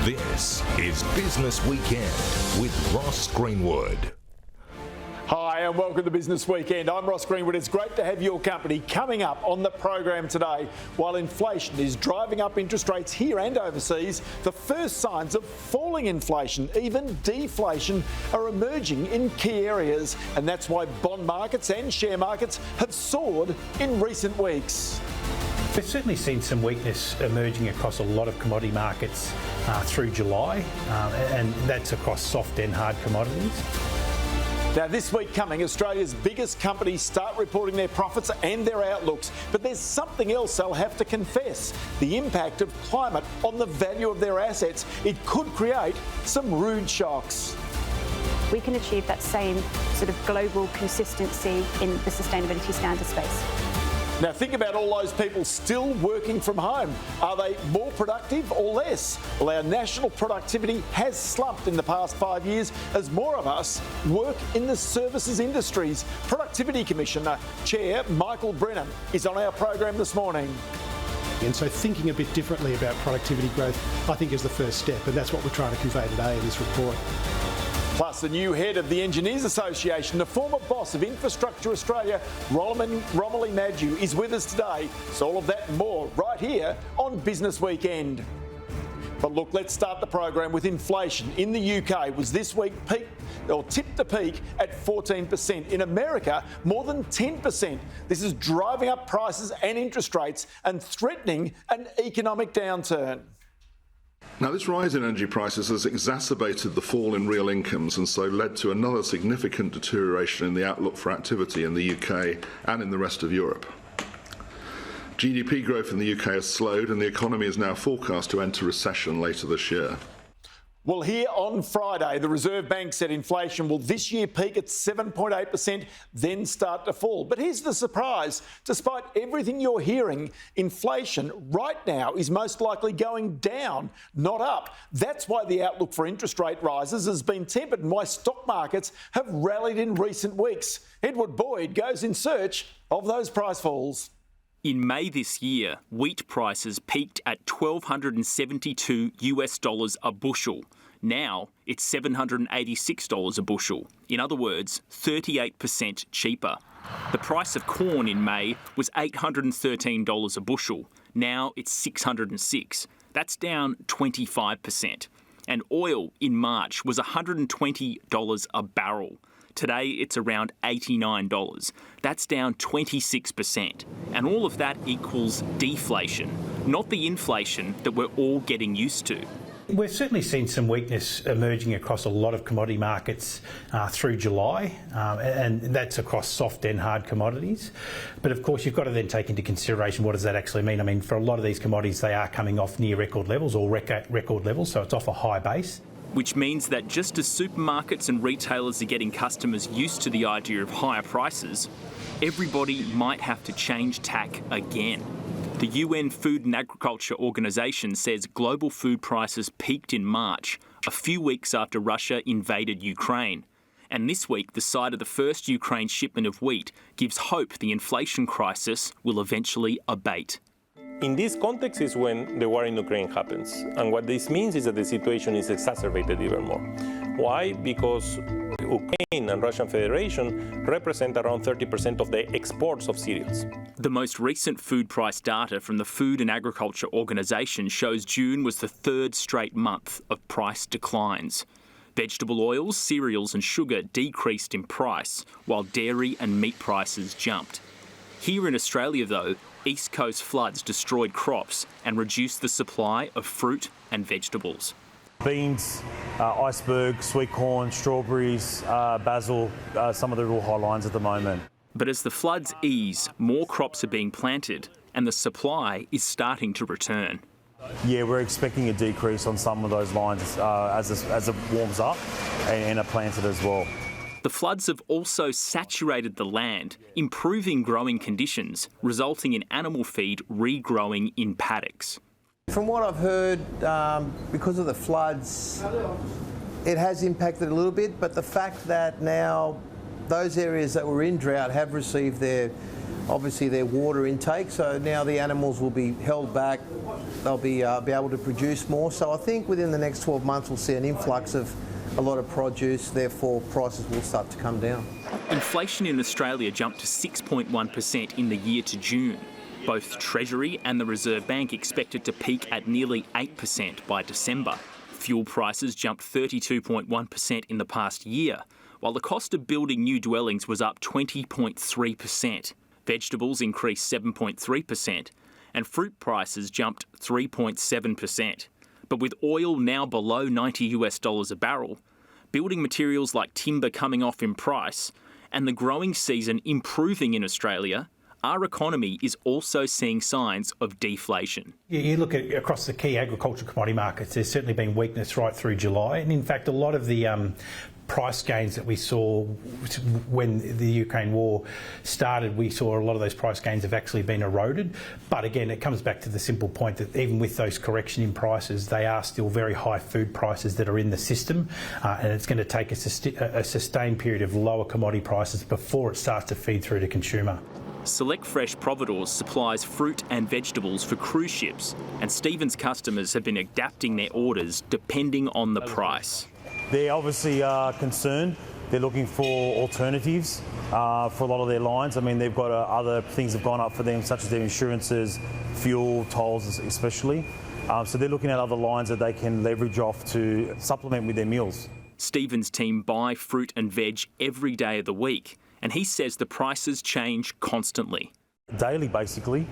This is Business Weekend with Ross Greenwood. Hi and welcome to Business Weekend. I'm Ross Greenwood. It's great to have your company. Coming up on the program today, while inflation is driving up interest rates here and overseas, the first signs of falling inflation, even deflation, are emerging in key areas. And that's why bond markets and share markets have soared in recent weeks. We've certainly seen some weakness emerging across a lot of commodity markets through July, and that's across soft and hard commodities. Now, this week coming, Australia's biggest companies start reporting their profits and their outlooks. But there's something else they'll have to confess: the impact of climate on the value of their assets. It could create some rude shocks. We can achieve that same sort of global consistency in the sustainability standard space. Now, think about all those people still working from home. Are they more productive or less? Well, our national productivity has slumped in the past 5 years as more of us work in the services industries. Productivity Commissioner Chair Michael Brennan is on our program this morning. And so thinking a bit differently about productivity growth, I think, is the first step, and that's what we're trying to convey today in this report. Plus, the new head of the Engineers Association, the former boss of Infrastructure Australia, Romilly Madju, is with us today. So all of that and more right here on Business Weekend. But look, let's start the program with inflation. In the UK was this week tipped to peak at 14%. In America, more than 10%. This is driving up prices and interest rates and threatening an economic downturn. Now, this rise in energy prices has exacerbated the fall in real incomes and so led to another significant deterioration in the outlook for activity in the UK and in the rest of Europe. GDP growth in the UK has slowed and the economy is now forecast to enter recession later this year. Well, here on Friday, the Reserve Bank said inflation will this year peak at 7.8%, then start to fall. But here's the surprise. Despite everything you're hearing, inflation right now is most likely going down, not up. That's why the outlook for interest rate rises has been tempered and why stock markets have rallied in recent weeks. Edward Boyd goes in search of those price falls. In May this year, wheat prices peaked at $1,272 a bushel. Now it's $786 a bushel. In other words, 38% cheaper. The price of corn in May was $813 a bushel. Now it's $606. That's down 25%. And oil in March was $120 a barrel. Today, it's around $89. That's down 26%. And all of that equals deflation, not the inflation that we're all getting used to. We've certainly seen some weakness emerging across a lot of commodity markets through July, and that's across soft and hard commodities. But of course, you've got to then take into consideration what does that actually mean. I mean, for a lot of these commodities, they are coming off near record levels or record levels, so it's off a high base. Which means that just as supermarkets and retailers are getting customers used to the idea of higher prices, everybody might have to change tack again. The UN Food and Agriculture Organization says global food prices peaked in March, a few weeks after Russia invaded Ukraine. And this week, the sight of the first Ukraine shipment of wheat gives hope the inflation crisis will eventually abate. In this context is when the war in Ukraine happens. And what this means is that the situation is exacerbated even more. Why? Because Ukraine and Russian Federation represent around 30% of the exports of cereals. The most recent food price data from the Food and Agriculture Organization shows June was the third straight month of price declines. Vegetable oils, cereals and sugar decreased in price, while dairy and meat prices jumped. Here in Australia, though, East Coast floods destroyed crops and reduced the supply of fruit and vegetables. Beans, iceberg, sweet corn, strawberries, basil, some of the real high lines at the moment. But as the floods ease, more crops are being planted and the supply is starting to return. Yeah, we're expecting a decrease on some of those lines as it warms up and are planted as well. The floods have also saturated the land, improving growing conditions, resulting in animal feed regrowing in paddocks. From what I've heard, because of the floods, it has impacted a little bit, but the fact that now those areas that were in drought have received their obviously their water intake. So now the animals will be held back. They'll be able to produce more. So I think within the next 12 months we'll see an influx of a lot of produce. Therefore, prices will start to come down. Inflation in Australia jumped to 6.1% in the year to June. Both Treasury and the Reserve Bank expect it to peak at nearly 8% by December. Fuel prices jumped 32.1% in the past year, while the cost of building new dwellings was up 20.3%. Vegetables increased 7.3%, and fruit prices jumped 3.7%. But with oil now below $90 a barrel, building materials like timber coming off in price, and the growing season improving in Australia, our economy is also seeing signs of deflation. You look at across the key agricultural commodity markets, there's certainly been weakness right through July. And in fact, a lot of the price gains that we saw when the Ukraine war started, we saw a lot of those price gains have actually been eroded. But again, it comes back to the simple point that even with those correction in prices, they are still very high food prices that are in the system. And it's going to take a sustained period of lower commodity prices before it starts to feed through to consumer. Select Fresh Providores supplies fruit and vegetables for cruise ships, and Stephen's customers have been adapting their orders depending on the price. They obviously are concerned. They're looking for alternatives for a lot of their lines. I mean, they've got other things have gone up for them, such as their insurances, fuel, tolls especially. So they're looking at other lines that they can leverage off to supplement with their meals. Stephen's team buy fruit and veg every day of the week, and he says the prices change constantly. Daily, basically.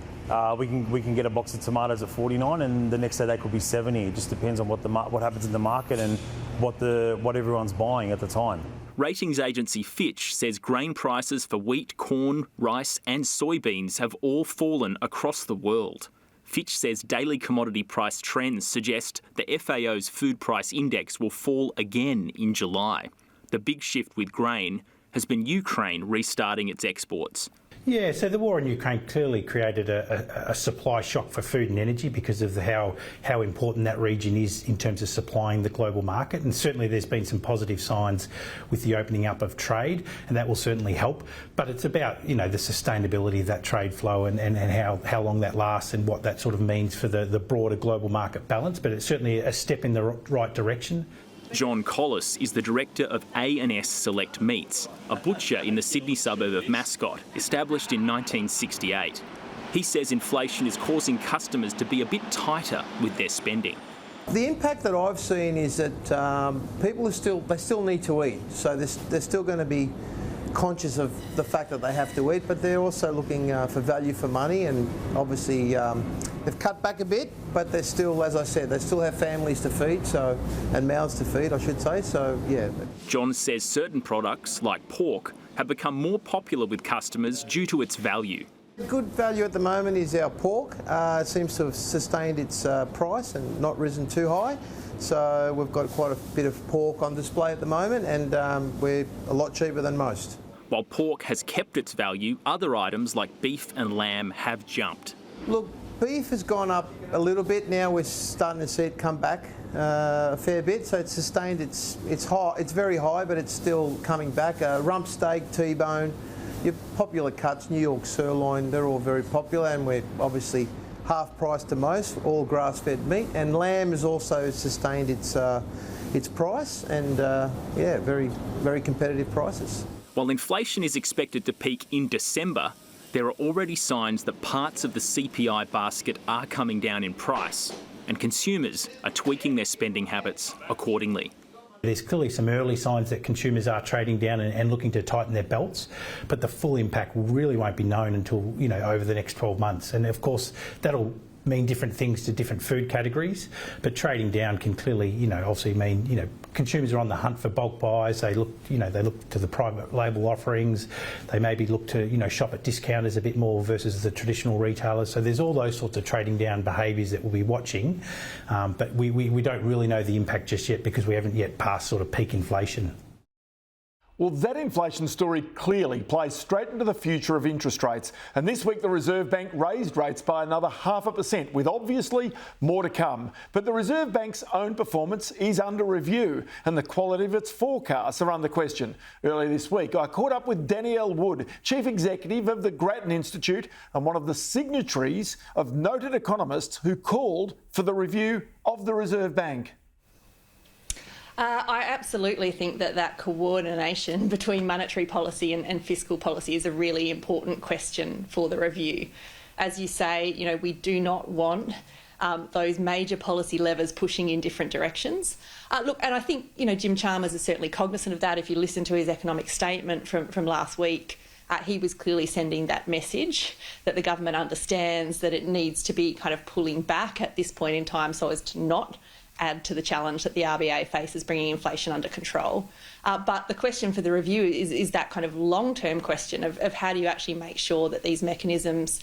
We can get a box of tomatoes at 49, and the next day they could be 70. It just depends on what happens in the market and what everyone's buying at the time. Ratings agency Fitch says grain prices for wheat, corn, rice and soybeans have all fallen across the world. Fitch says daily commodity price trends suggest the FAO's food price index will fall again in July. The big shift with grain has been Ukraine restarting its exports. Yeah, so the war in Ukraine clearly created a supply shock for food and energy because of how important that region is in terms of supplying the global market. And certainly there's been some positive signs with the opening up of trade, and that will certainly help. But it's about, the sustainability of that trade flow and how long that lasts and what that sort of means for the broader global market balance. But it's certainly a step in the right direction. John Collis is the director of A&S Select Meats, a butcher in the Sydney suburb of Mascot, established in 1968. He says inflation is causing customers to be a bit tighter with their spending. The impact that I've seen is that people still need to eat, so they're still going to be conscious of the fact that they have to eat, but they're also looking for value for money, and obviously they've cut back a bit, but they're still, as I said, they still have families to feed, and mouths to feed, I should say, so yeah. John says certain products, like pork, have become more popular with customers due to its value. Good value at the moment is our pork. It seems to have sustained its price and not risen too high. So we've got quite a bit of pork on display at the moment, and we're a lot cheaper than most. While pork has kept its value, other items like beef and lamb have jumped. Look, beef has gone up a little bit. Now we're starting to see it come back a fair bit. So it's sustained. It's high. It's very high, but it's still coming back. Rump steak, T-bone, your popular cuts, New York sirloin, they're all very popular, and we're obviously half price to most, all grass-fed meat. And lamb has also sustained its price, and very, very competitive prices. While inflation is expected to peak in December, there are already signs that parts of the CPI basket are coming down in price, and consumers are tweaking their spending habits accordingly. There's clearly some early signs that consumers are trading down and looking to tighten their belts, but the full impact really won't be known until, over the next 12 months. And of course, that'll mean different things to different food categories, but trading down can clearly, obviously mean, consumers are on the hunt for bulk buys. They look to the private label offerings. They maybe look to, shop at discounters a bit more versus the traditional retailers. So there's all those sorts of trading down behaviours that we'll be watching, but we don't really know the impact just yet because we haven't yet passed sort of peak inflation. Well, that inflation story clearly plays straight into the future of interest rates. And this week, the Reserve Bank raised rates by another 0.5%, with obviously more to come. But the Reserve Bank's own performance is under review, and the quality of its forecasts are under question. Earlier this week, I caught up with Danielle Wood, Chief Executive of the Grattan Institute and one of the signatories of noted economists who called for the review of the Reserve Bank. I absolutely think that coordination between monetary policy and fiscal policy is a really important question for the review. As you say, we do not want those major policy levers pushing in different directions. Look, and I think, Jim Chalmers is certainly cognizant of that. If you listen to his economic statement from last week, he was clearly sending that message that the government understands that it needs to be kind of pulling back at this point in time so as to not add to the challenge that the RBA faces bringing inflation under control. But the question for the review is that kind of long-term question of how do you actually make sure that these mechanisms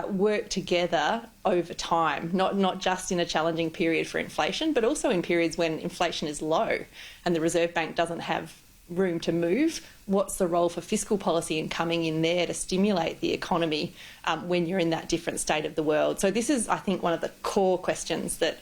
work together over time, not just in a challenging period for inflation, but also in periods when inflation is low and the Reserve Bank doesn't have room to move. What's the role for fiscal policy in coming in there to stimulate the economy when you're in that different state of the world? So this is, I think, one of the core questions that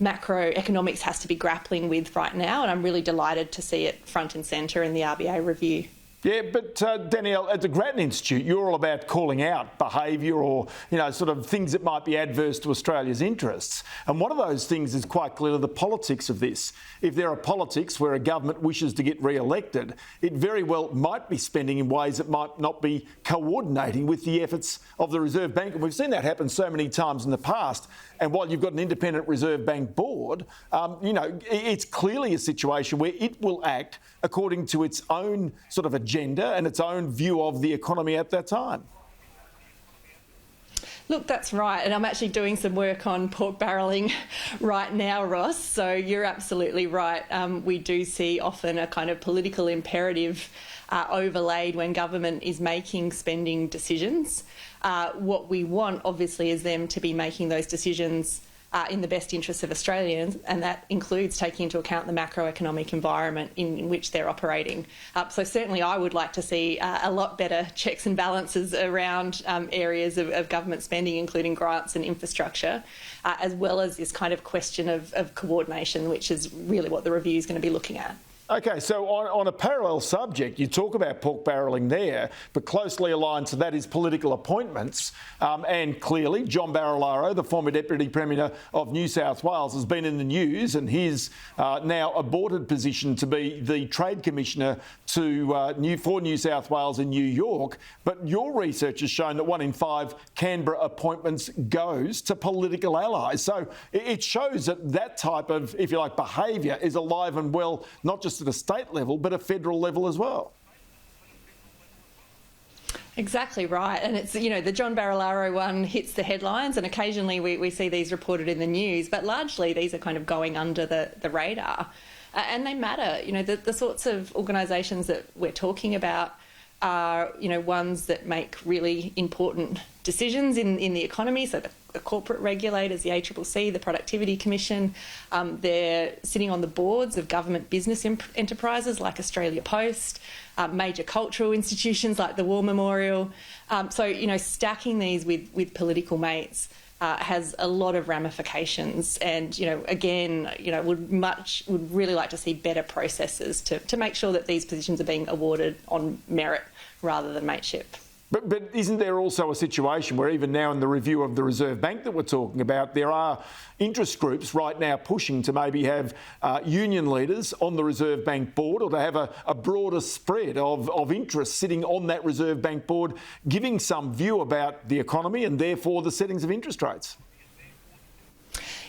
macroeconomics has to be grappling with right now, and I'm really delighted to see it front and centre in the RBA review. Yeah, but Danielle, at the Grattan Institute, you're all about calling out behaviour or, sort of things that might be adverse to Australia's interests. And one of those things is quite clearly the politics of this. If there are politics where a government wishes to get re-elected, it very well might be spending in ways that might not be coordinating with the efforts of the Reserve Bank. And we've seen that happen so many times in the past. And while you've got an independent Reserve Bank board, it's clearly a situation where it will act according to its own sort of agenda and its own view of the economy at that time. Look, that's right. And I'm actually doing some work on pork barrelling right now, Ross. So you're absolutely right. We do see often a kind of political imperative overlaid when government is making spending decisions. What we want, obviously, is them to be making those decisions in the best interests of Australians, and that includes taking into account the macroeconomic environment in which they're operating. So certainly I would like to see a lot better checks and balances around areas of government spending, including grants and infrastructure, as well as this kind of question of coordination, which is really what the review is going to be looking at. OK, so on a parallel subject, you talk about pork barrelling there, but closely aligned to that is political appointments. And clearly, John Barilaro, the former Deputy Premier of New South Wales, has been in the news, and his now aborted position to be the Trade Commissioner for New South Wales in New York. But your research has shown that 1 in 5 Canberra appointments goes to political allies. So it shows that type of, if you like, behaviour is alive and well, not just at a state level, but a federal level as well. Exactly right. And it's, the John Barilaro one hits the headlines, and occasionally we see these reported in the news, but largely these are kind of going under the radar. And they matter. The sorts of organisations that we're talking about are, ones that make really important decisions in the economy. So the corporate regulators, the ACCC, the Productivity Commission, they're sitting on the boards of government business enterprises like Australia Post, major cultural institutions like the War Memorial. So, stacking these with political mates has a lot of ramifications, and would really like to see better processes to make sure that these positions are being awarded on merit rather than mateship. But isn't there also a situation where even now in the review of the Reserve Bank that we're talking about, there are interest groups right now pushing to maybe have union leaders on the Reserve Bank board, or to have a broader spread of interest sitting on that Reserve Bank board, giving some view about the economy and therefore the settings of interest rates?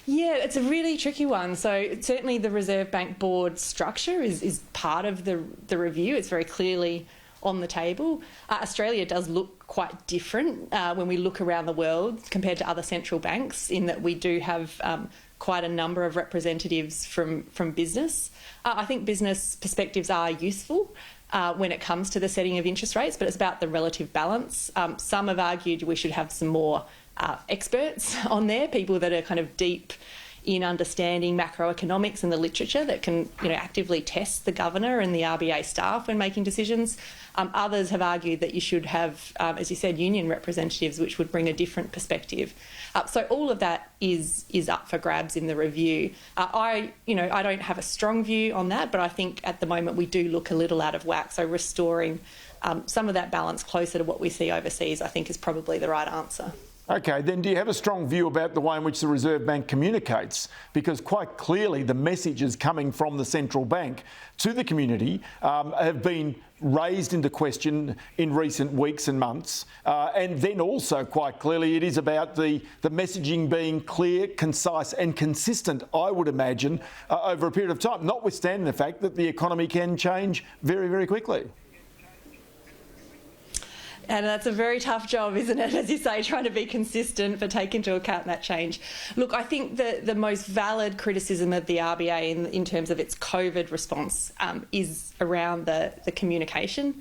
Yeah, it's a really tricky one. So certainly the Reserve Bank board structure is part of the review. It's very clearly on the table. Australia does look quite different when we look around the world compared to other central banks, in that we do have quite a number of representatives from business. I think business perspectives are useful when it comes to the setting of interest rates, but it's about the relative balance. Some have argued we should have some more experts on there, people that are kind of deep in understanding macroeconomics and the literature that can, actively test the governor and the RBA staff when making decisions. Others have argued that you should have, as you said, union representatives, which would bring a different perspective. So all of that is up for grabs in the review. I don't have a strong view on that, but I think at the moment we do look a little out of whack. So restoring some of that balance closer to what we see overseas, I think, is probably the right answer. Okay, then do you have a strong view about the way in which the Reserve Bank communicates? Because quite clearly the messages coming from the central bank to the community have been raised into question in recent weeks and months. And then also quite clearly it is about the messaging being clear, concise and consistent, I would imagine, over a period of time, notwithstanding the fact that the economy can change very, very quickly. And that's a very tough job, isn't it, as you say, trying to be consistent but take into account that change. Look, I think the most valid criticism of the RBA in terms of its COVID response is around the communication.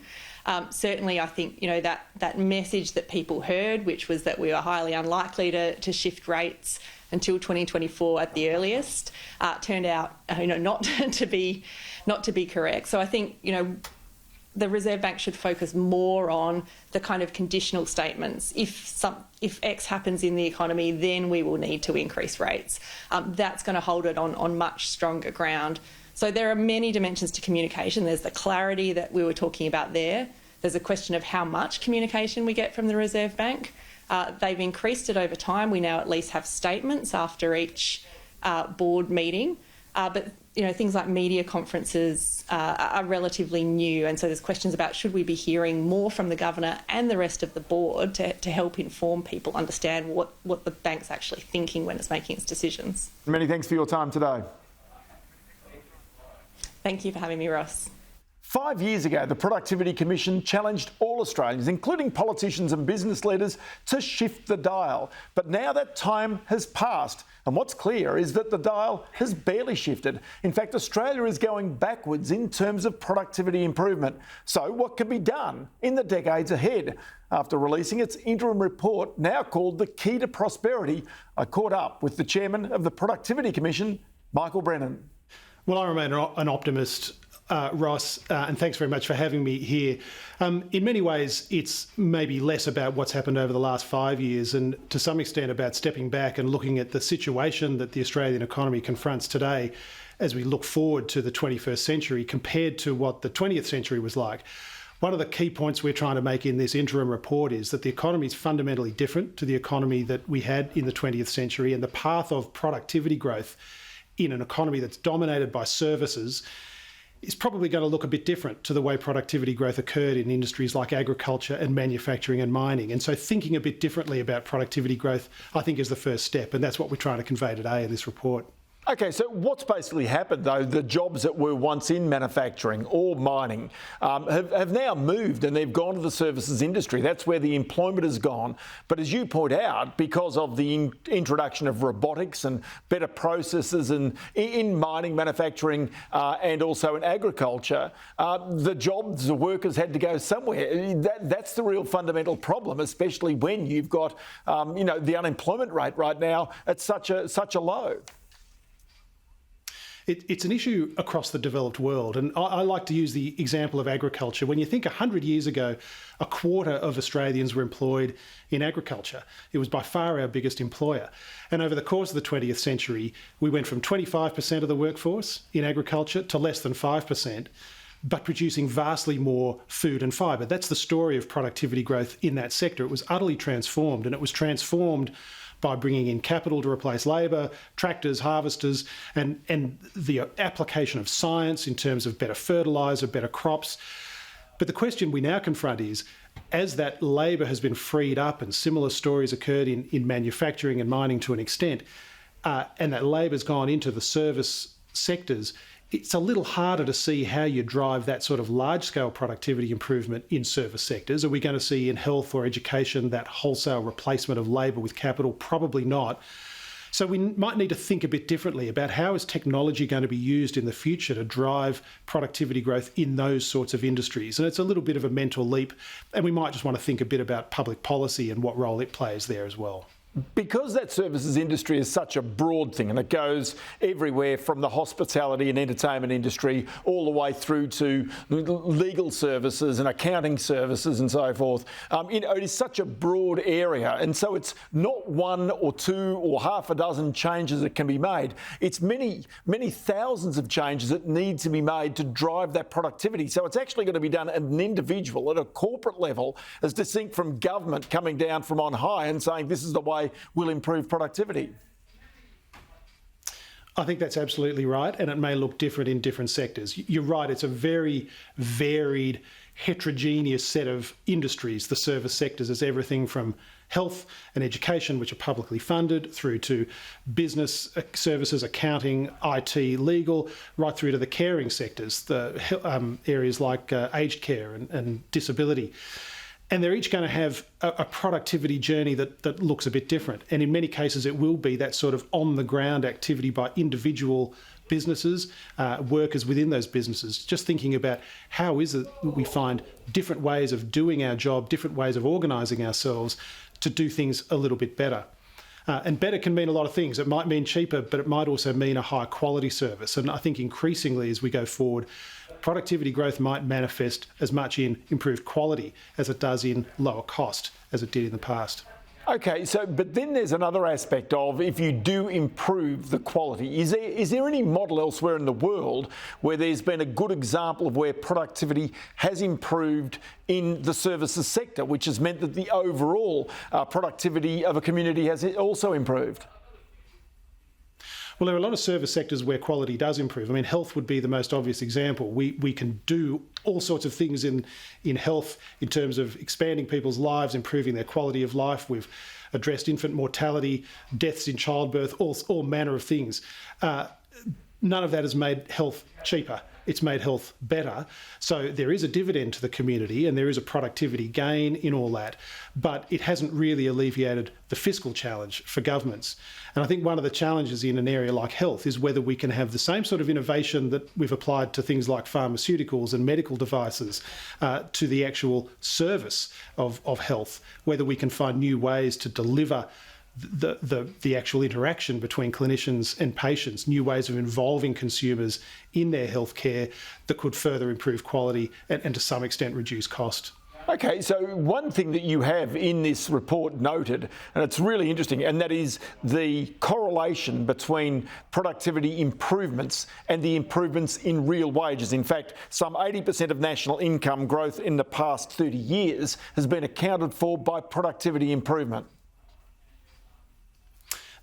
Certainly, I think that message that people heard, which was that we were highly unlikely to shift rates until 2024 at the earliest, turned out not to be correct. So I think the Reserve Bank should focus more on the kind of conditional statements. If X happens in the economy, then we will need to increase rates. That's going to hold it on much stronger ground. So there are many dimensions to communication. There's the clarity that we were talking about there. There's a question of how much communication we get from the Reserve Bank. They've increased it over time. We now at least have statements after each board meeting. But things like media conferences are relatively new, and so there's questions about should we be hearing more from the governor and the rest of the board to help inform people understand what the bank's actually thinking when it's making its decisions. Many thanks for your time today. Thank you for having me, Ross. 5 years ago, the Productivity Commission challenged all Australians, including politicians and business leaders, to shift the dial. But now that time has passed, and what's clear is that the dial has barely shifted. In fact, Australia is going backwards in terms of productivity improvement. So what can be done in the decades ahead? After releasing its interim report, now called The Key to Prosperity, I caught up with the chairman of the Productivity Commission, Michael Brennan. Well, I remain an optimist, Ross, and thanks very much for having me here. In many ways, it's maybe less about what's happened over the last 5 years and to some extent about stepping back and looking at the situation that the Australian economy confronts today as we look forward to the 21st century compared to what the 20th century was like. One of the key points we're trying to make in this interim report is that the economy is fundamentally different to the economy that we had in the 20th century, and the path of productivity growth in an economy that's dominated by services is probably going to look a bit different to the way productivity growth occurred in industries like agriculture and manufacturing and mining. And so thinking a bit differently about productivity growth, I think, is the first step. And that's what we're trying to convey today in this report. Okay, so what's basically happened, though, the jobs that were once in manufacturing or mining have now moved and they've gone to the services industry. That's where the employment has gone. But as you point out, because of the introduction of robotics and better processes in mining, manufacturing and also in agriculture, the jobs, the workers had to go somewhere. That's the real fundamental problem, especially when you've got, the unemployment rate right now at such a low. It's an issue across the developed world, and I like to use the example of agriculture. When you think 100 years ago, a quarter of Australians were employed in agriculture. It was by far our biggest employer. And over the course of the 20th century, we went from 25% of the workforce in agriculture to less than 5%, but producing vastly more food and fibre. That's the story of productivity growth in that sector. It was utterly transformed, and it was transformed by bringing in capital to replace labour, tractors, harvesters, and the application of science in terms of better fertiliser, better crops. But the question we now confront is, as that labour has been freed up and similar stories occurred in manufacturing and mining to an extent, and that labour's gone into the service sectors, it's a little harder to see how you drive that sort of large-scale productivity improvement in service sectors. Are we going to see in health or education that wholesale replacement of labour with capital? Probably not. So we might need to think a bit differently about how is technology going to be used in the future to drive productivity growth in those sorts of industries. And it's a little bit of a mental leap, and we might just want to think a bit about public policy and what role it plays there as well. Because that services industry is such a broad thing and it goes everywhere from the hospitality and entertainment industry all the way through to legal services and accounting services and so forth, it is such a broad area, and so it's not one or two or half a dozen changes that can be made. It's many thousands of changes that need to be made to drive that productivity. So it's actually going to be done at an individual, at a corporate level, as distinct from government coming down from on high and saying this is the way we'll improve productivity. I think that's absolutely right, and it may look different in different sectors. You're right, it's a very varied, heterogeneous set of industries. The service sectors is everything from health and education, which are publicly funded, through to business services, accounting, IT, legal, right through to the caring sectors, the areas like aged care and disability. And they're each going to have a productivity journey that looks a bit different. And in many cases, it will be that sort of on-the-ground activity by individual businesses, workers within those businesses, just thinking about how is it that we find different ways of doing our job, different ways of organising ourselves to do things a little bit better. And better can mean a lot of things. It might mean cheaper, but it might also mean a high quality service. And I think increasingly as we go forward, productivity growth might manifest as much in improved quality as it does in lower cost, as it did in the past. Okay, but then there's another aspect of if you do improve the quality. Is there any model elsewhere in the world where there's been a good example of where productivity has improved in the services sector, which has meant that the overall productivity of a community has also improved? Well, there are a lot of service sectors where quality does improve. I mean, health would be the most obvious example. We can do all sorts of things in health in terms of expanding people's lives, improving their quality of life. We've addressed infant mortality, deaths in childbirth, all manner of things. None of that has made health cheaper. It's made health better. So there is a dividend to the community and there is a productivity gain in all that, but it hasn't really alleviated the fiscal challenge for governments. And I think one of the challenges in an area like health is whether we can have the same sort of innovation that we've applied to things like pharmaceuticals and medical devices to the actual service of health, whether we can find new ways to deliver the actual interaction between clinicians and patients, new ways of involving consumers in their healthcare that could further improve quality and to some extent reduce cost. Okay, so one thing that you have in this report noted, and it's really interesting, and that is the correlation between productivity improvements and the improvements in real wages. In fact, some 80% of national income growth in the past 30 years has been accounted for by productivity improvement.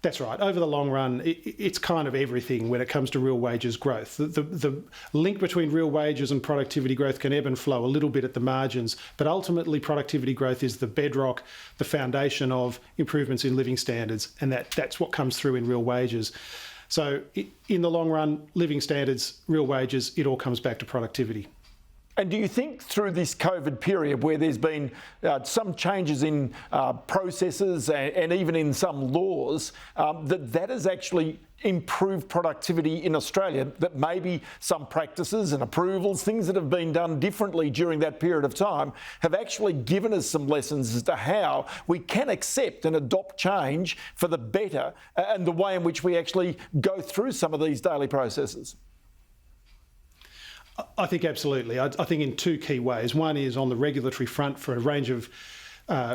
That's right. Over the long run, it's kind of everything when it comes to real wages growth. The link between real wages and productivity growth can ebb and flow a little bit at the margins, but ultimately productivity growth is the bedrock, the foundation of improvements in living standards, and that's what comes through in real wages. So in the long run, living standards, real wages, it all comes back to productivity. And do you think through this COVID period where there's been some changes in processes and even in some laws, that has actually improved productivity in Australia, that maybe some practices and approvals, things that have been done differently during that period of time, have actually given us some lessons as to how we can accept and adopt change for the better and the way in which we actually go through some of these daily processes? I think absolutely. I think in two key ways. One is on the regulatory front for a range of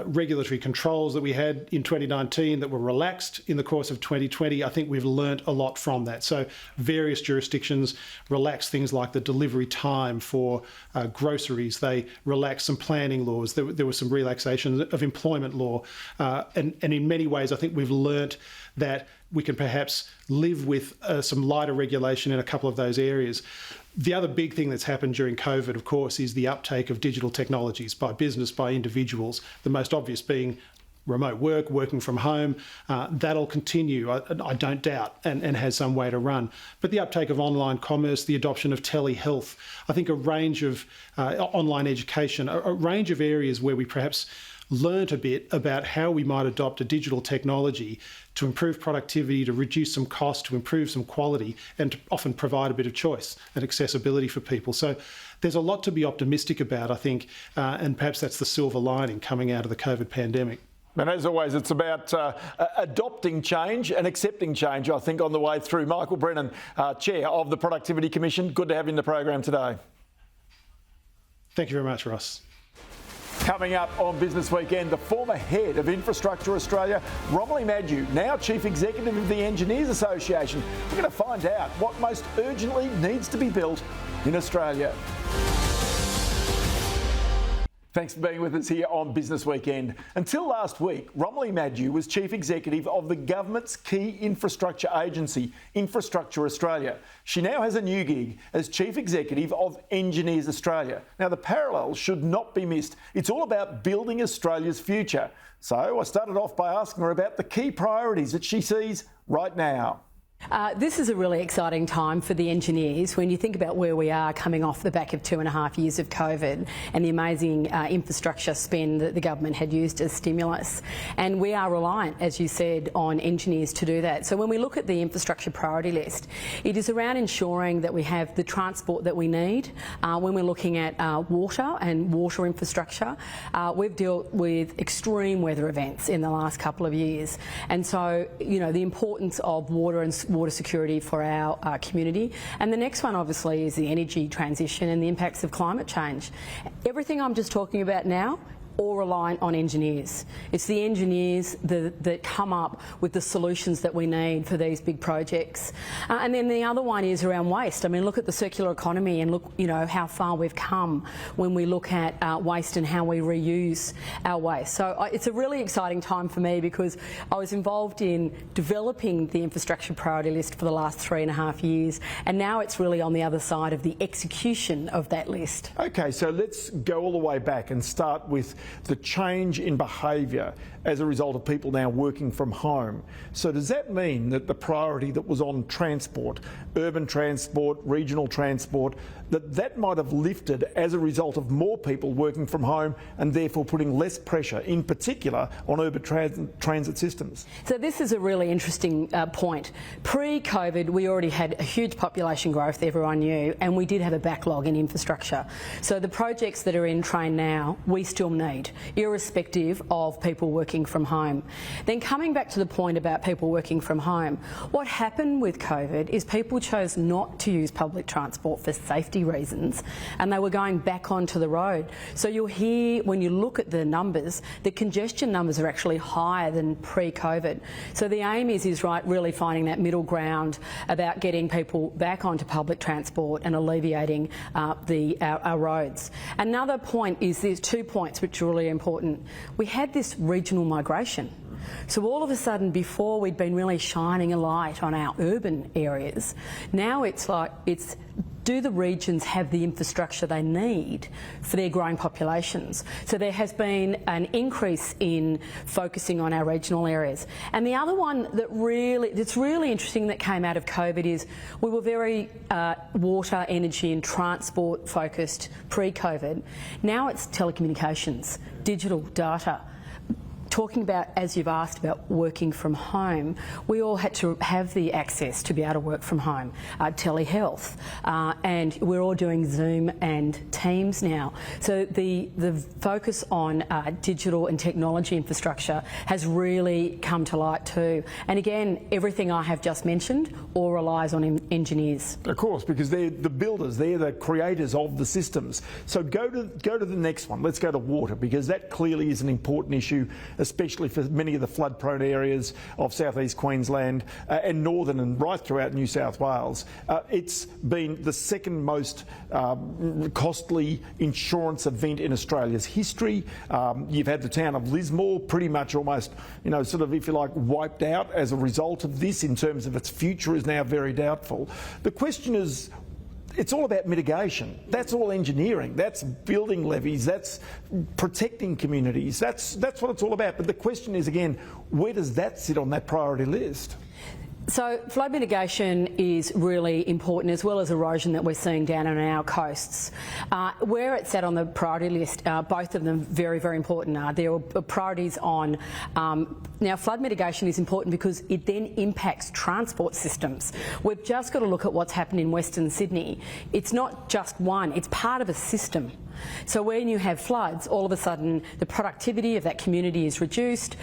regulatory controls that we had in 2019 that were relaxed in the course of 2020. I think we've learnt a lot from that. So various jurisdictions relaxed things like the delivery time for groceries. They relaxed some planning laws. There was some relaxation of employment law. And in many ways, I think we've learnt that we can perhaps live with some lighter regulation in a couple of those areas. The other big thing that's happened during COVID, of course, is the uptake of digital technologies by business, by individuals, the most obvious being remote work, working from home. That'll continue, I don't doubt, and has some way to run. But the uptake of online commerce, the adoption of telehealth, I think a range of online education, a range of areas where we perhaps learnt a bit about how we might adopt a digital technology to improve productivity, to reduce some cost, to improve some quality, and to often provide a bit of choice and accessibility for people. So there's a lot to be optimistic about, I think, and perhaps that's the silver lining coming out of the COVID pandemic. And as always, it's about adopting change and accepting change, I think, on the way through. Michael Brennan, Chair of the Productivity Commission, good to have you in the program today. Thank you very much, Ross. Coming up on Business Weekend, the former head of Infrastructure Australia, Romilly Mathew, now Chief Executive of the Engineers Association. We're going to find out what most urgently needs to be built in Australia. Thanks for being with us here on Business Weekend. Until last week, Romilly Mathew was Chief Executive of the government's key infrastructure agency, Infrastructure Australia. She now has a new gig as Chief Executive of Engineers Australia. Now, the parallels should not be missed. It's all about building Australia's future. So I started off by asking her about the key priorities that she sees right now. This is a really exciting time for the engineers when you think about where we are coming off the back of 2.5 years of COVID and the amazing infrastructure spend that the government had used as stimulus. And we are reliant, as you said, on engineers to do that. So when we look at the infrastructure priority list, it is around ensuring that we have the transport that we need. When we're looking at water and water infrastructure, we've dealt with extreme weather events in the last couple of years. And so, you know, the importance of water and water security for our community. And the next one, obviously, is the energy transition and the impacts of climate change. Everything I'm just talking about now, all reliant on engineers. It's the engineers that come up with the solutions that we need for these big projects. And then the other one is around waste. I mean, look at the circular economy and look, you know, how far we've come when we look at waste and how we reuse our waste. So it's a really exciting time for me because I was involved in developing the infrastructure priority list for the last 3.5 years, and now it's really on the other side of the execution of that list. Okay, so let's go all the way back and start with the change in behaviour as a result of people now working from home. So does that mean that the priority that was on transport, urban transport, regional transport, that might have lifted as a result of more people working from home and therefore putting less pressure, in particular, on urban transit systems? So this is a really interesting point. Pre-COVID, we already had a huge population growth, everyone knew, and we did have a backlog in infrastructure. So the projects that are in train now, we still need, irrespective of people working from home. Then coming back to the point about people working from home, what happened with COVID is people chose not to use public transport for safety reasons, and they were going back onto the road. So you'll hear, when you look at the numbers, the congestion numbers are actually higher than pre-COVID. So the aim is really finding that middle ground about getting people back onto public transport and alleviating our roads. Another point is, there's 2 points which are really important. We had this regional migration. So all of a sudden, before we'd been really shining a light on our urban areas, now it's like, do the regions have the infrastructure they need for their growing populations? So there has been an increase in focusing on our regional areas. And the other one that's really interesting that came out of COVID is we were very water, energy and transport focused pre-COVID. Now it's telecommunications, digital data. Talking about, as you've asked, about working from home, we all had to have the access to be able to work from home, telehealth, and we're all doing Zoom and Teams now. So the focus on digital and technology infrastructure has really come to light too. And again, everything I have just mentioned all relies on engineers. Of course, because they're the builders, they're the creators of the systems. So go to the next one. Let's go to water, because that clearly is an important issue, especially for many of the flood-prone areas of southeast Queensland and northern and right throughout New South Wales. It's been the second most costly insurance event in Australia's history. You've had the town of Lismore pretty much almost, sort of, if you like, wiped out as a result of this in terms of its future is now very doubtful. The question is, it's all about mitigation. That's all engineering. That's building levees. That's protecting communities. That's what it's all about. But the question is, again, where does that sit on that priority list? So flood mitigation is really important, as well as erosion that we're seeing down on our coasts. Where it's sat on the priority list, both of them very, very important. There are priorities on, now flood mitigation is important because it then impacts transport systems. We've just got to look at what's happened in Western Sydney. It's not just one, it's part of a system. So when you have floods, all of a sudden the productivity of that community is reduced.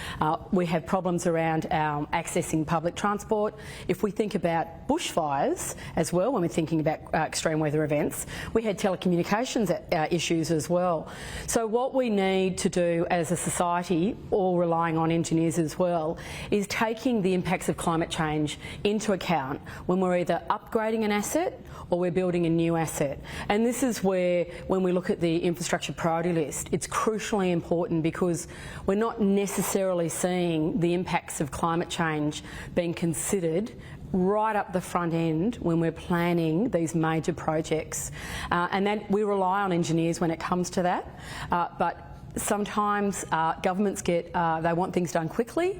We have problems around accessing public transport. If we think about bushfires as well, when we're thinking about extreme weather events, we had telecommunications issues as well. So what we need to do as a society, all relying on engineers as well, is taking the impacts of climate change into account when we're either upgrading an asset or we're building a new asset. And this is where, when we look at the infrastructure priority list, it's crucially important because we're not necessarily seeing the impacts of climate change being considered right up the front end when we're planning these major projects. And then we rely on engineers when it comes to that. But sometimes governments they want things done quickly,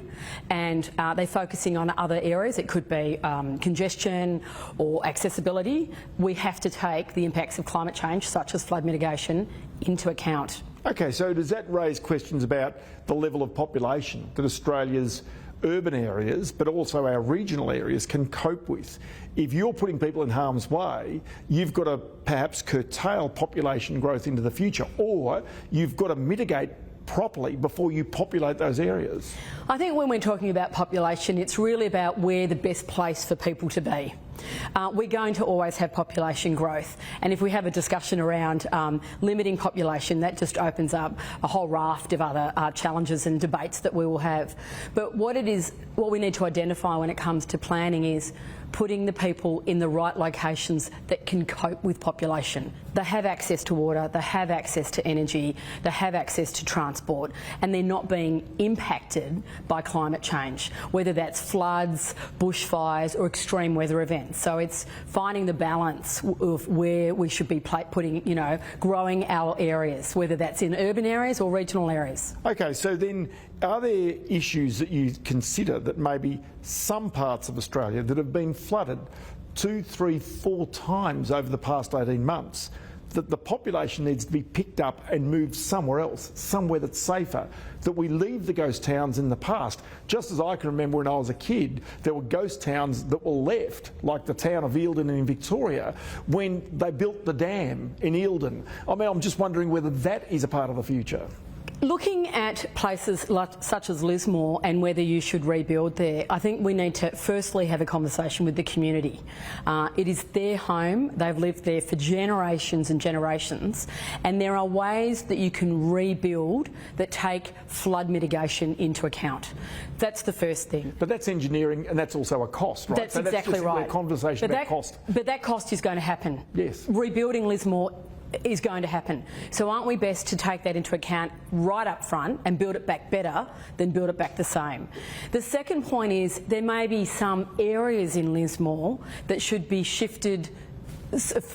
and they're focusing on other areas. It could be congestion or accessibility. We have to take the impacts of climate change, such as flood mitigation, into account. Okay, so does that raise questions about the level of population that Australia's urban areas, but also our regional areas, can cope with? If you're putting people in harm's way, you've got to perhaps curtail population growth into the future, or you've got to mitigate properly before you populate those areas. I think when we're talking about population, it's really about where the best place for people to be. We're going to always have population growth, and if we have a discussion around limiting population, that just opens up a whole raft of other challenges and debates that we will have. But what we need to identify when it comes to planning is putting the people in the right locations that can cope with population. They have access to water, they have access to energy, they have access to transport, and they're not being impacted by climate change, whether that's floods, bushfires or extreme weather events. So it's finding the balance of where we should be putting, growing our areas, whether that's in urban areas or regional areas. Okay, so then are there issues that you consider that maybe some parts of Australia that have been flooded 2, 3, 4 times over the past 18 months, that the population needs to be picked up and moved somewhere else, somewhere that's safer, that we leave the ghost towns in the past? Just as I can remember when I was a kid, there were ghost towns that were left, like the town of Eildon in Victoria, when they built the dam in Eildon. I mean, I'm just wondering whether that is a part of the future. Looking at places such as Lismore and whether you should rebuild there, I think we need to firstly have a conversation with the community. It is their home, they've lived there for generations and generations, and there are ways that you can rebuild that take flood mitigation into account. That's the first thing. But that's engineering, and that's also a cost, right? That's exactly right. A conversation about cost. But that cost is going to happen. Yes. Rebuilding Lismore is going to happen. So aren't we best to take that into account right up front and build it back better than build it back the same? The second point is there may be some areas in Lismore that should be shifted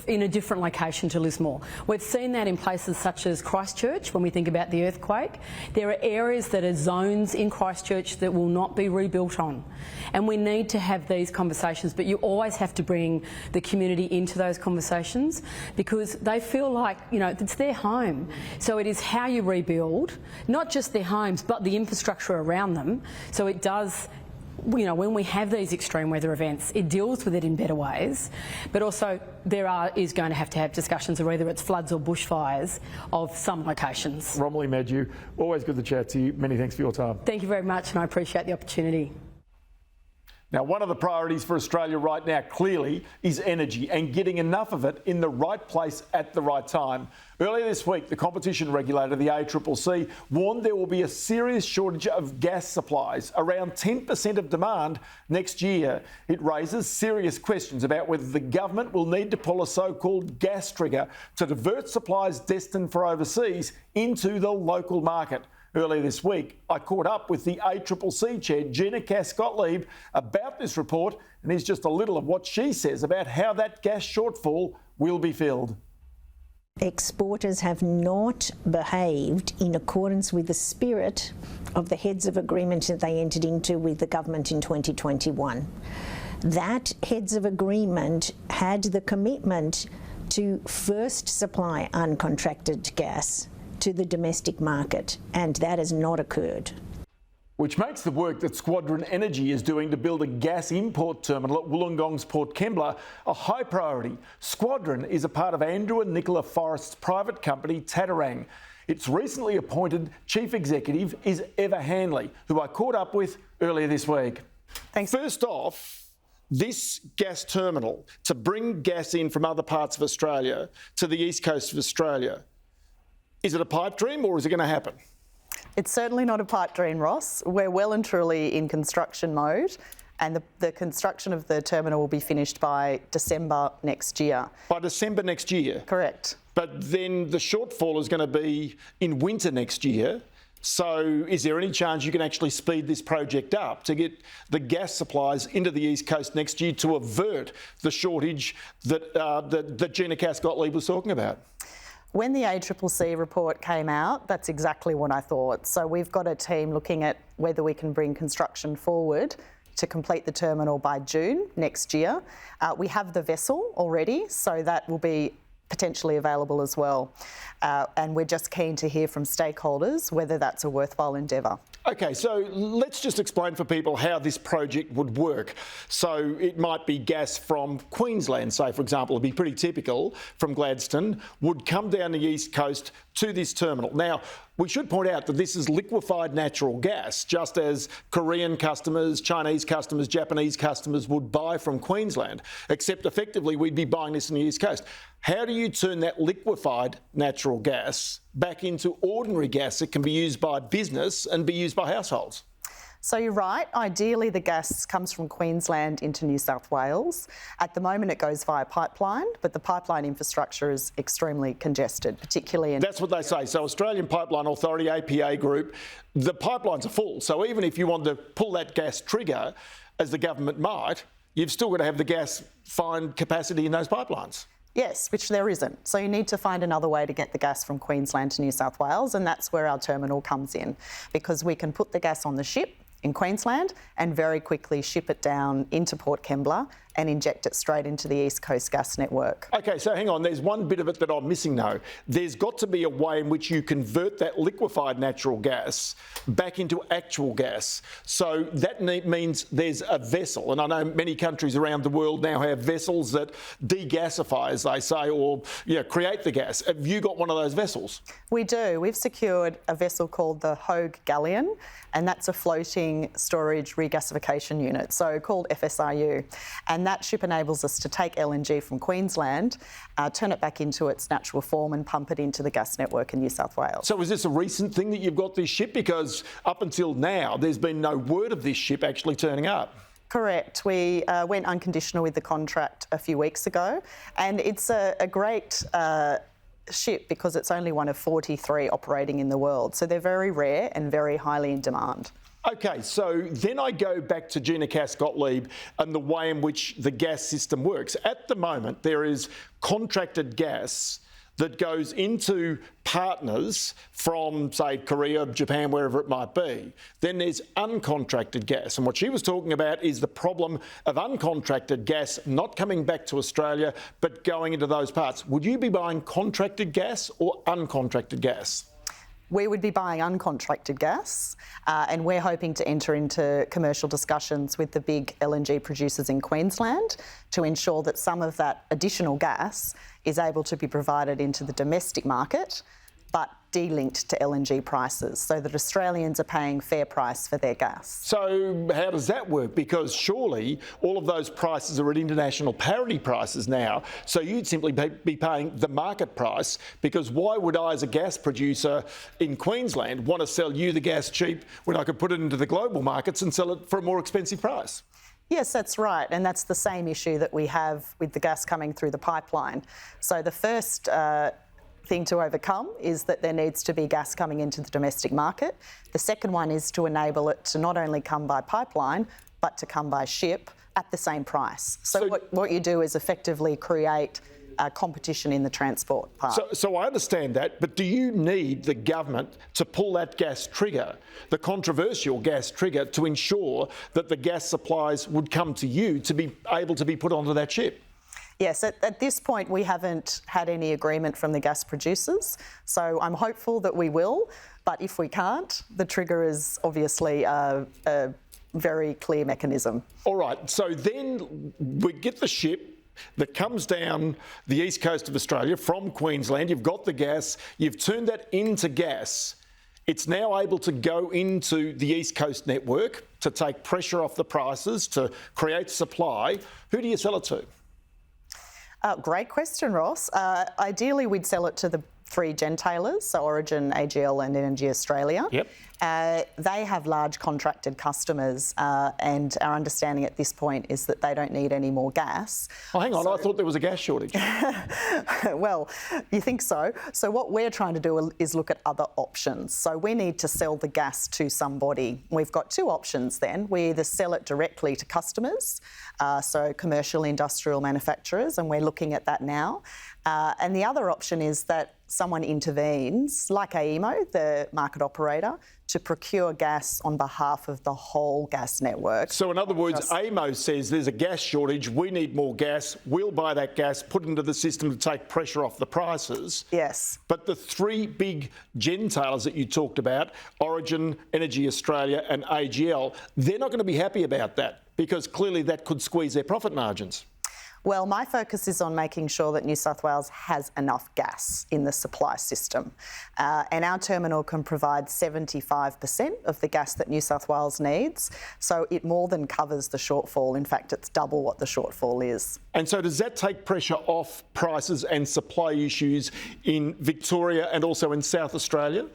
in a different location to Lismore. We've seen that in places such as Christchurch when we think about the earthquake. There are areas that are zones in Christchurch that will not be rebuilt on. And we need to have these conversations, but you always have to bring the community into those conversations because they feel like, it's their home. So it is how you rebuild, not just their homes, but the infrastructure around them. So it does, when we have these extreme weather events, it deals with it in better ways, but also is going to have discussions of whether it's floods or bushfires of some locations. Romilly Madgew, always good to chat to you. Many thanks for your time. Thank you very much, and I appreciate the opportunity. Now, one of the priorities for Australia right now, clearly, is energy and getting enough of it in the right place at the right time. Earlier this week, the competition regulator, the ACCC, warned there will be a serious shortage of gas supplies, around 10% of demand next year. It raises serious questions about whether the government will need to pull a so-called gas trigger to divert supplies destined for overseas into the local market. Earlier this week, I caught up with the ACCC chair, Gina Cass-Gottlieb, about this report, and here's just a little of what she says about how that gas shortfall will be filled. Exporters have not behaved in accordance with the spirit of the heads of agreement that they entered into with the government in 2021. That heads of agreement had the commitment to first supply uncontracted gas to the domestic market, and that has not occurred. Which makes the work that Squadron Energy is doing to build a gas import terminal at Wollongong's Port Kembla a high priority. Squadron is a part of Andrew and Nicola Forrest's private company, Tatarang. Its recently appointed chief executive is Eva Hanley, who I caught up with earlier this week. Thanks. First off, this gas terminal, to bring gas in from other parts of Australia to the east coast of Australia, is it a pipe dream or is it going to happen? It's certainly not a pipe dream, Ross. We're well and truly in construction mode, and the construction of the terminal will be finished by December next year. By December next year? Correct. But then the shortfall is going to be in winter next year. So is there any chance you can actually speed this project up to get the gas supplies into the East Coast next year to avert the shortage that Gina Cass-Gottlieb was talking about? When the ACCC report came out, that's exactly what I thought. So we've got a team looking at whether we can bring construction forward to complete the terminal by June next year. We have the vessel already, so that will be potentially available as well. And we're just keen to hear from stakeholders whether that's a worthwhile endeavour. OK, so let's just explain for people how this project would work. So it might be gas from Queensland, say, for example, it'd be pretty typical, from Gladstone, would come down the east coast to this terminal. Now, we should point out that this is liquefied natural gas, just as Korean customers, Chinese customers, Japanese customers would buy from Queensland, except effectively we'd be buying this on the east coast. How do you turn that liquefied natural gas back into ordinary gas that can be used by business and be used by households? So you're right. Ideally, the gas comes from Queensland into New South Wales. At the moment, it goes via pipeline, but the pipeline infrastructure is extremely congested, particularly in... That's what they say. So Australian Pipeline Authority, APA Group, the pipelines are full. So even if you want to pull that gas trigger, as the government might, you've still got to have the gas find capacity in those pipelines. Yes, which there isn't. So you need to find another way to get the gas from Queensland to New South Wales, and that's where our terminal comes in, because we can put the gas on the ship in Queensland and very quickly ship it down into Port Kembla and inject it straight into the East Coast gas network. OK, so hang on, there's one bit of it that I'm missing though. There's got to be a way in which you convert that liquefied natural gas back into actual gas. So that means there's a vessel, and I know many countries around the world now have vessels that degasify, as they say, or create the gas. Have you got one of those vessels? We do. We've secured a vessel called the Hogue Galleon, and that's a floating storage regasification unit, so called FSRU. And that ship enables us to take LNG from Queensland, turn it back into its natural form and pump it into the gas network in New South Wales. So is this a recent thing that you've got this ship? Because up until now, there's been no word of this ship actually turning up. Correct. We went unconditional with the contract a few weeks ago, and it's a great ship because it's only one of 43 operating in the world. So they're very rare and very highly in demand. OK, so then I go back to Gina Cass-Gottlieb and the way in which the gas system works. At the moment, there is contracted gas that goes into partners from, say, Korea, Japan, wherever it might be. Then there's uncontracted gas. And what she was talking about is the problem of uncontracted gas not coming back to Australia, but going into those parts. Would you be buying contracted gas or uncontracted gas? We would be buying uncontracted gas, and we're hoping to enter into commercial discussions with the big LNG producers in Queensland to ensure that some of that additional gas is able to be provided into the domestic market, but de-linked to LNG prices, so that Australians are paying fair price for their gas. So how does that work? Because surely all of those prices are at international parity prices now, so you'd simply be paying the market price, because why would I, as a gas producer in Queensland, want to sell you the gas cheap when I could put it into the global markets and sell it for a more expensive price? Yes, that's right, and that's the same issue that we have with the gas coming through the pipeline. So the first thing to overcome is that there needs to be gas coming into the domestic market. The second one is to enable it to not only come by pipeline, but to come by ship at the same price. So what you do is effectively create competition in the transport part. So I understand that, but do you need the government to pull that gas trigger, the controversial gas trigger, to ensure that the gas supplies would come to you to be able to be put onto that ship? Yes, at this point we haven't had any agreement from the gas producers, so I'm hopeful that we will, but if we can't, the trigger is obviously a very clear mechanism. All right, so then we get the ship that comes down the east coast of Australia from Queensland, you've got the gas, you've turned that into gas. It's now able to go into the East Coast network to take pressure off the prices, to create supply. Who do you sell it to? Great question, Ross. Ideally, we'd sell it to the three gentailers, so Origin, AGL and Energy Australia. Yep. They have large contracted customers and our understanding at this point is that they don't need any more gas. Oh, hang on, I thought there was a gas shortage. Well, you think so. So what we're trying to do is look at other options. So we need to sell the gas to somebody. We've got two options then. We either sell it directly to customers, so commercial industrial manufacturers, and we're looking at that now. And the other option is that someone intervenes, like AEMO, the market operator, to procure gas on behalf of the whole gas network. So in other words, AEMO says there's a gas shortage, we need more gas, we'll buy that gas, put it into the system to take pressure off the prices. Yes. But the three big gentailers that you talked about, Origin, Energy Australia and AGL, they're not going to be happy about that because clearly that could squeeze their profit margins. Well, my focus is on making sure that New South Wales has enough gas in the supply system. And our terminal can provide 75% of the gas that New South Wales needs. So it more than covers the shortfall. In fact, it's double what the shortfall is. And so does that take pressure off prices and supply issues in Victoria and also in South Australia?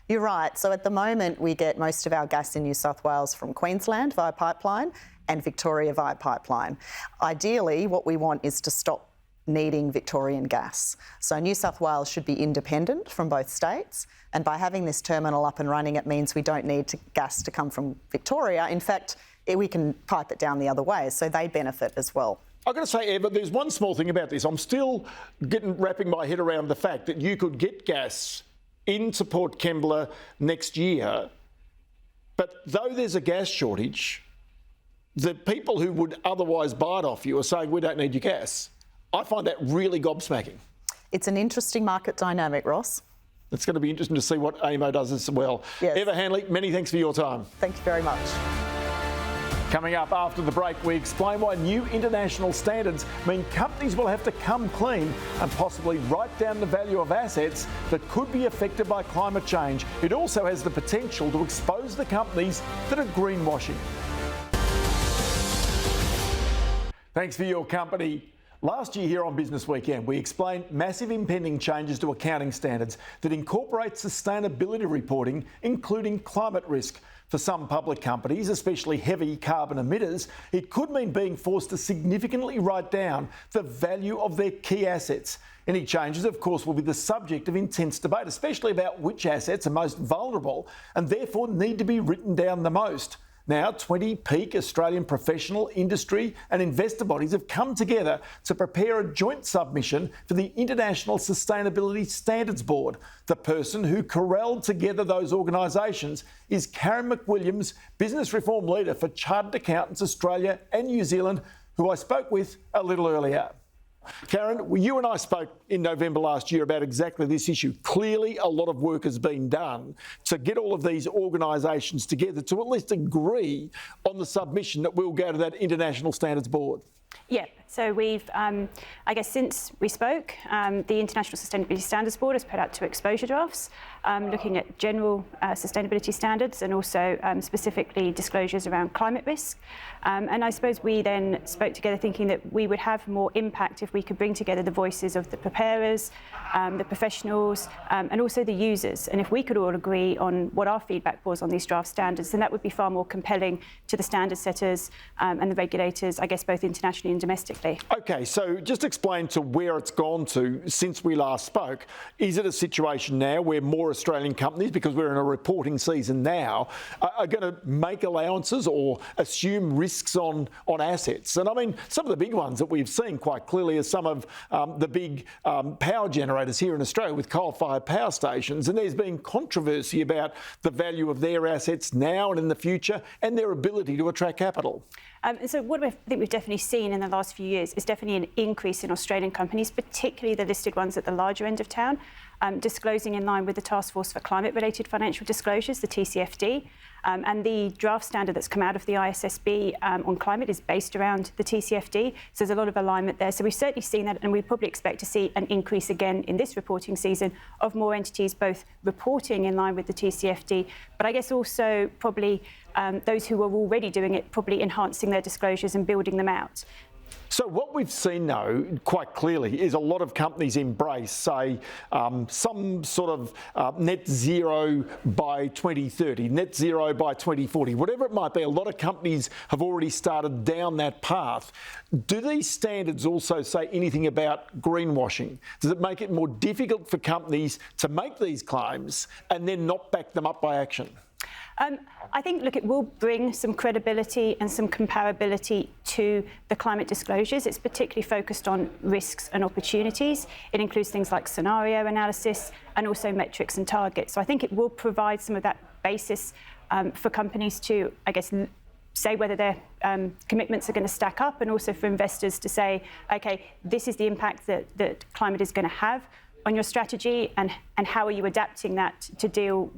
You're right. So at the moment, we get most of our gas in New South Wales from Queensland via pipeline and Victoria via pipeline. Ideally, what we want is to stop needing Victorian gas. So New South Wales should be independent from both states, and by having this terminal up and running, it means we don't need gas to come from Victoria. In fact, we can pipe it down the other way, so they benefit as well. I've got to say, Eva, there's one small thing about this. I'm still wrapping my head around the fact that you could get gas into Port Kembla next year, but though there's a gas shortage, the people who would otherwise buy it off you are saying we don't need your gas. I find that really gobsmacking. It's an interesting market dynamic, Ross. It's going to be interesting to see what AEMO does as well. Yes. Eva Hanley, many thanks for your time. Thank you very much. Coming up after the break, we explain why new international standards mean companies will have to come clean and possibly write down the value of assets that could be affected by climate change. It also has the potential to expose the companies that are greenwashing. Thanks for your company. Last year here on Business Weekend, we explained massive impending changes to accounting standards that incorporate sustainability reporting, including climate risk. For some public companies, especially heavy carbon emitters, it could mean being forced to significantly write down the value of their key assets. Any changes, of course, will be the subject of intense debate, especially about which assets are most vulnerable and therefore need to be written down the most. Now, 20 peak Australian professional, industry and investor bodies have come together to prepare a joint submission for the International Sustainability Standards Board. The person who corralled together those organisations is Karen McWilliams, Business Reform Leader for Chartered Accountants Australia and New Zealand, who I spoke with a little earlier. Karen, you and I spoke in November last year about exactly this issue. Clearly, a lot of work has been done to get all of these organisations together to at least agree on the submission that will go to that International Standards Board. Yeah, so we've, I guess since we spoke, the International Sustainability Standards Board has put out 2 exposure drafts looking at general sustainability standards and also specifically disclosures around climate risk. And I suppose we then spoke together thinking that we would have more impact if we could bring together the voices of the preparers, the professionals and also the users. And if we could all agree on what our feedback was on these draft standards, then that would be far more compelling to the standard setters and the regulators, I guess both internationally and domestically. exactly. Okay, so just explain to where it's gone to since we last spoke. Is it a situation now where more Australian companies, because we're in a reporting season now, are going to make allowances or assume risks on assets? And I mean, some of the big ones that we've seen quite clearly are some of the big power generators here in Australia with coal-fired power stations, and there's been controversy about the value of their assets now and in the future and their ability to attract capital. And so what I think we've definitely seen in the last few years is definitely an increase in Australian companies, particularly the listed ones at the larger end of town, disclosing in line with the Task Force for Climate-Related Financial Disclosures, the TCFD. And the draft standard that's come out of the ISSB on climate is based around the TCFD. So there's a lot of alignment there. So we've certainly seen that, and we probably expect to see an increase again in this reporting season of more entities both reporting in line with the TCFD, but I guess also probably those who are already doing it, probably enhancing their disclosures and building them out. So what we've seen, though, quite clearly, is a lot of companies embrace, say, some sort of net zero by 2030, net zero by 2040, whatever it might be. A lot of companies have already started down that path. Do these standards also say anything about greenwashing? Does it make it more difficult for companies to make these claims and then not back them up by action? I think, look, it will bring some credibility and some comparability to the climate disclosures. It's particularly focused on risks and opportunities. It includes things like scenario analysis and also metrics and targets. So I think it will provide some of that basis for companies to, I guess, say whether their commitments are going to stack up, and also for investors to say, OK, this is the impact that climate is going to have on your strategy, and how are you adapting that to deal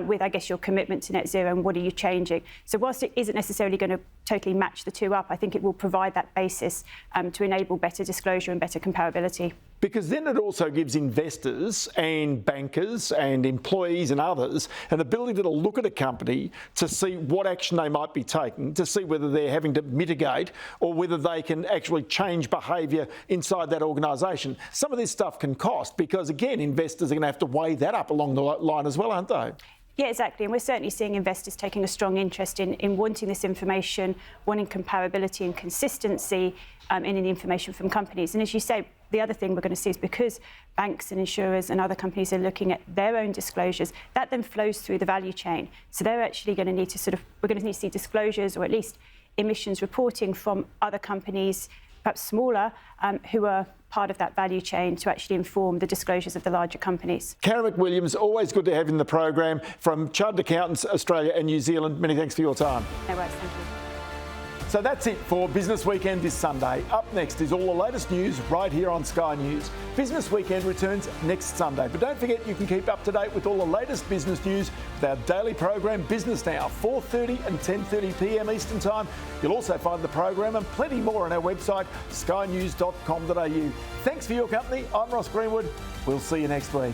with, I guess, your commitment to net zero, and what are you changing? So whilst it isn't necessarily going to totally match the two up, I think it will provide that basis to enable better disclosure and better comparability. Because then it also gives investors and bankers and employees and others an ability to look at a company to see what action they might be taking, to see whether they're having to mitigate or whether they can actually change behaviour inside that organisation. Some of this stuff can cost because, again, investors are going to have to weigh that up along the line as well, aren't they? Yeah, exactly. And we're certainly seeing investors taking a strong interest in wanting this information, wanting comparability and consistency in the information from companies. And as you say, the other thing we're going to see is because banks and insurers and other companies are looking at their own disclosures, that then flows through the value chain. So they're actually going to need to we're going to need to see disclosures, or at least emissions reporting from other companies, perhaps smaller, who are part of that value chain, to actually inform the disclosures of the larger companies. Karen McWilliams, always good to have you in the program. From Chartered Accountants Australia and New Zealand, many thanks for your time. No worries, thank you. So that's it for Business Weekend this Sunday. Up next is all the latest news right here on Sky News. Business Weekend returns next Sunday. But don't forget, you can keep up to date with all the latest business news with our daily program, Business Now, 4:30 and 10:30 p.m. Eastern Time. You'll also find the program and plenty more on our website, skynews.com.au. Thanks for your company. I'm Ross Greenwood. We'll see you next week.